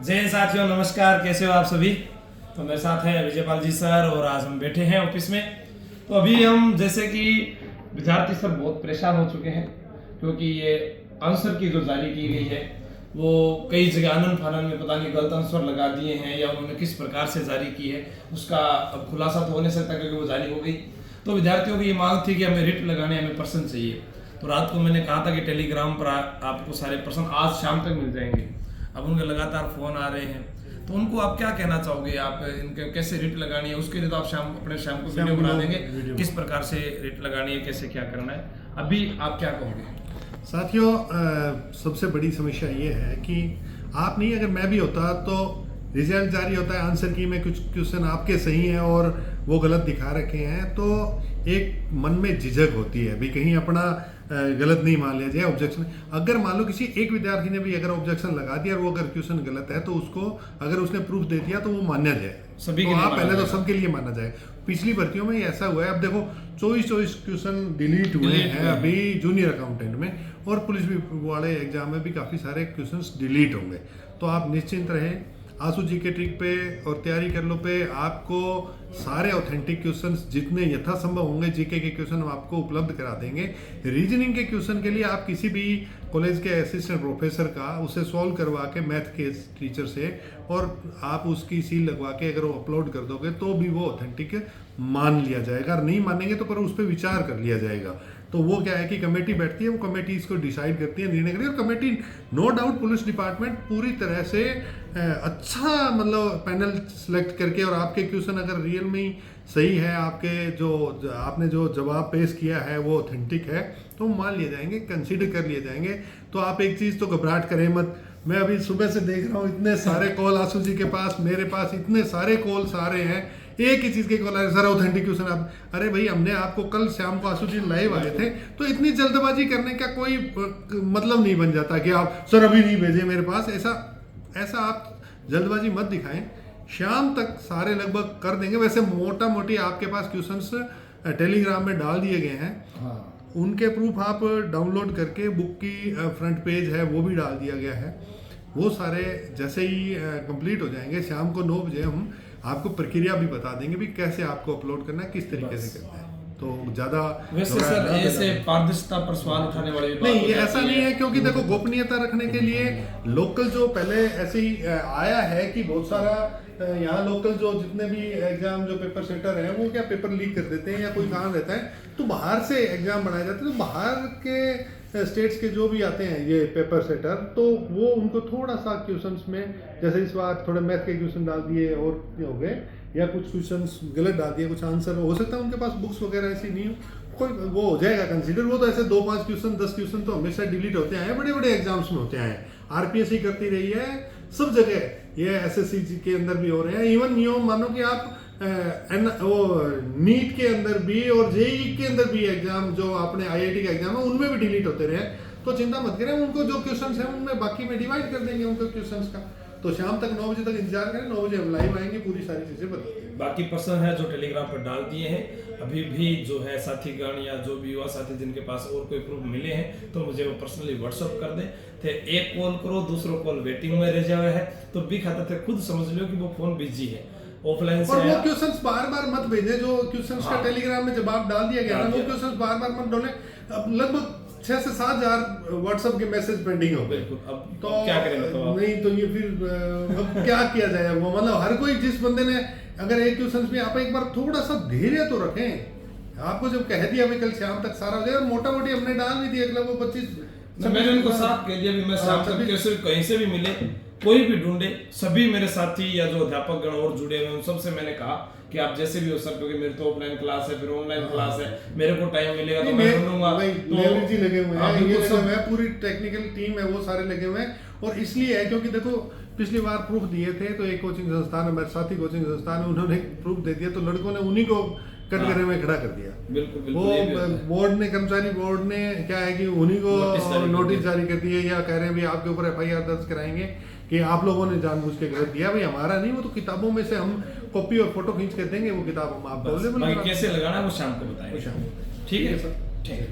जय साथियों, नमस्कार। कैसे हो आप सभी। तो मेरे साथ है विजयपाल जी सर और आज हम बैठे हैं ऑफिस में। तो अभी हम जैसे कि विद्यार्थी सर बहुत परेशान हो चुके हैं क्योंकि ये आंसर की जो जारी की गई है वो कई जगह आनंद फानन में पता नहीं गलत आंसर लगा दिए हैं या उन्होंने किस प्रकार से जारी की है उसका अब खुलासा तो हो नहीं सकता क्योंकि वो जारी हो गई। तो विद्यार्थियों की ये मांग थी कि हमें रिट लगाने, हमें प्रश्न चाहिए। तो रात को मैंने कहा था कि टेलीग्राम पर आपको सारे प्रश्न आज शाम तक मिल जाएंगे। अब उनके लगातार फोन आ रहे हैं, तो उनको आप क्या कहना चाहोगे, आप इनके कैसे रिट लगानी है उसके लिए तो आप शाम को वीडियो बना देंगे किस प्रकार से रिट लगानी है, कैसे क्या करना है। अभी आप क्या कहोगे। साथियों, सबसे बड़ी समस्या ये है कि आप नहीं, अगर मैं भी होता तो रिजल्ट जारी होता है, आंसर की में कुछ क्वेश्चन आपके सही हैं और वो गलत दिखा रखे हैं, तो एक मन में झिझक होती है भी कहीं अपना गलत नहीं मान लिया जाए। ऑब्जेक्शन, अगर मान लो किसी एक विद्यार्थी ने भी अगर ऑब्जेक्शन लगा दिया और वो अगर क्वेश्चन गलत है तो उसको अगर उसने प्रूफ दे दिया तो वो मान्या जाए। सभी तो आप पहले तो सबके लिए माना जाए। पिछली भर्तियों में ऐसा हुआ है, अब देखो 24 क्वेश्चन डिलीट हुए हैं अभी जूनियर अकाउंटेंट में, और पुलिस वाले एग्जाम में भी काफ़ी सारे क्वेश्चंस डिलीट होंगे। तो आप निश्चिंत रहें, आंसू जी के ट्रिक पे और तैयारी कर लो पे आपको सारे ऑथेंटिक क्वेश्चंस जितने यथासंभव होंगे जीके के क्वेश्चन हम आपको उपलब्ध करा देंगे। रीजनिंग के क्वेश्चन के लिए आप किसी भी कॉलेज के असिस्टेंट प्रोफेसर का उसे सॉल्व करवा के मैथ के टीचर से और आप उसकी सील लगवा के अगर वो अपलोड कर दोगे तो भी वो ऑथेंटिक मान लिया जाएगा। नहीं मानेंगे तो पर उस पर विचार कर लिया जाएगा। तो वो क्या है कि कमेटी बैठती है, वो कमेटी इसको डिसाइड करती है, निर्णय करती है। और committee no doubt police department पूरी तरह से अच्छा मतलब पैनल सेलेक्ट करके, और आपके क्वेश्चन अगर रियल में ही सही है, आपके जो आपने जो जवाब पेश किया है वो ऑथेंटिक है तो मान लिए जाएंगे, कंसीडर कर लिए जाएंगे। तो आप एक चीज़ तो घबराहट करें मत। मैं अभी सुबह से देख रहा हूँ इतने सारे कॉल आंसू जी के पास, मेरे पास इतने सारे कॉल्स आ रहे हैं, एक ही चीज़ के कॉल आ रहे हैं, सर ऑथेंटिक क्वेश्चन आप। अरे भाई, हमने आपको कल शाम को आंसू जी लाइव आए थे, तो इतनी जल्दबाजी करने का कोई मतलब नहीं बन जाता कि आप सर अभी नहीं भेजे मेरे पास। ऐसा आप जल्दबाजी मत दिखाएं, शाम तक सारे लगभग कर देंगे। वैसे मोटा मोटी आपके पास क्वेश्चंस टेलीग्राम में डाल दिए गए हैं। हाँ। उनके प्रूफ आप डाउनलोड करके बुक की फ्रंट पेज है वो भी डाल दिया गया है। वो सारे जैसे ही कंप्लीट हो जाएंगे शाम को 9 बजे हम आपको प्रक्रिया भी बता देंगे भी कैसे आपको अपलोड करना है, किस तरीके से करना है। तो ज्यादा वैसे सर ऐसे पारदर्शिता पर सवाल उठाने वाले नहीं, ये ऐसा नहीं है, क्योंकि देखो गोपनीयता रखने के लिए लोकल जो पहले ऐसे ही आया है कि बहुत सारा यहाँ लोकल जो जितने भी एग्जाम जो पेपर सेटर हैं वो क्या पेपर लीक कर देते हैं या कोई काम रहता है तो बाहर से एग्जाम बनाए जाते हैं। तो बाहर के स्टेट्स के जो भी आते हैं ये पेपर सेटर, तो वो उनको थोड़ा सा क्वेश्चंस में, जैसे इस बार थोड़े मैथ के क्वेश्चन डाल दिए और हो गए, या कुछ क्वेश्चंस गलत डाल दिए, कुछ आंसर हो सकता है उनके पास बुक्स वगैरह ऐसी नहीं हो, कोई वो हो जाएगा कंसीडर। वो तो ऐसे 2-5 क्वेश्चन 10 क्वेश्चन तो हमेशा डिलीट होते हैं, बड़े बड़े एग्जाम्स में होते हैं। आरपीएससी करती रही है सब जगह, ये एसएससी के अंदर भी हो रहे हैं। इवन न्यू मानो कि आप वो नीट के अंदर भी और जेईई के अंदर भी एग्जाम जो आपने आईआईटी का एग्जाम है उनमें भी डिलीट होते रहे। तो चिंता मत करें, उनको जो क्वेश्चंस हैं उनमें बाकी में डिवाइड कर देंगे उनको क्वेश्चंस का। तो शाम तक 9 बजे तक इंतजार करें, 9 बजे हम लाइव आएंगे, पूरी सारी चीजें बता देंगे। बाकी प्रश्न है जो टेलीग्राम पर डाल दिए हैं, अभी भी जो है साथीगण या जो भी युवा साथी जिनके पास और कोई प्रूफ मिले हैं तो मुझे वो पर्सनली व्हाट्सअप कर दें। थे एक कॉल करो, दूसरा कॉल वेटिंग में रह जाए है तो भी खाता थे खुद समझ लो कि वो फोन बिजी है ऑफलाइन से। और वो क्वेश्चंस बार-बार मत भेजें जो क्वेश्चंस का टेलीग्राम में जवाब डाल दिया गया ना, वो क्वेश्चंस बार-बार मत डालें। अब लगभग 6 से 7 हजार व्हाट्सएप के मैसेज पेंडिंग हो गए। अब तो क्या करेंगे तो नहीं तो ये फिर अब क्या किया जाए। वो मतलब हर कोई जिस बंदे ने अगर एक क्वेश्चन में आप एक बार थोड़ा सा धैर्य तो रखें। आपको जब कह दिया भाई कल शाम तक सारा हो जाएगा, मोटा मोटी हमने डाल भी दिया, अगला वो 25 मैंने उनको साथ कह दिया भी मैं शाम तक कैसे कहीं से भी मिले कोई भी ढूंढे, सभी मेरे साथी या जो अध्यापक गण और जुड़े हुए उन सबसे मैंने कहा कि आप जैसे भी हो सर, क्योंकि मेरी तो ऑफलाइन क्लास है फिर ऑनलाइन क्लास है, मेरे को टाइम मिलेगा तो मैं ढूंढूंगा। तो जी लगे हुए हैं, ये लगे हुए हैं, पूरी टेक्निकल टीम है वो सारे लगे हुए हैं। और इसलिए है क्योंकि देखो पिछली बार प्रूफ दिए थे तो एक कोचिंग संस्थान है, मेरे साथी कोचिंग संस्थान है, उन्होंने प्रूफ दे दिया तो लड़कों ने उन्हीं को कटघरे में खड़ा कर दिया। बिल्कुल वो बोर्ड ने, कर्मचारी बोर्ड ने क्या है कि उन्हीं को नोटिस जारी कर दिए या कह रहे हैं भाई आपके ऊपर एफआईआर दर्ज कराएंगे कि आप लोगों ने जानबूझ के गलत दिया। भाई हमारा नहीं, वो तो किताबों में से हम कॉपी और फोटो खींच के देंगे, वो किताब हम आपको कैसे लगाना है वो शाम को बताएंगे। शाम ठीक है सर, ठीक है।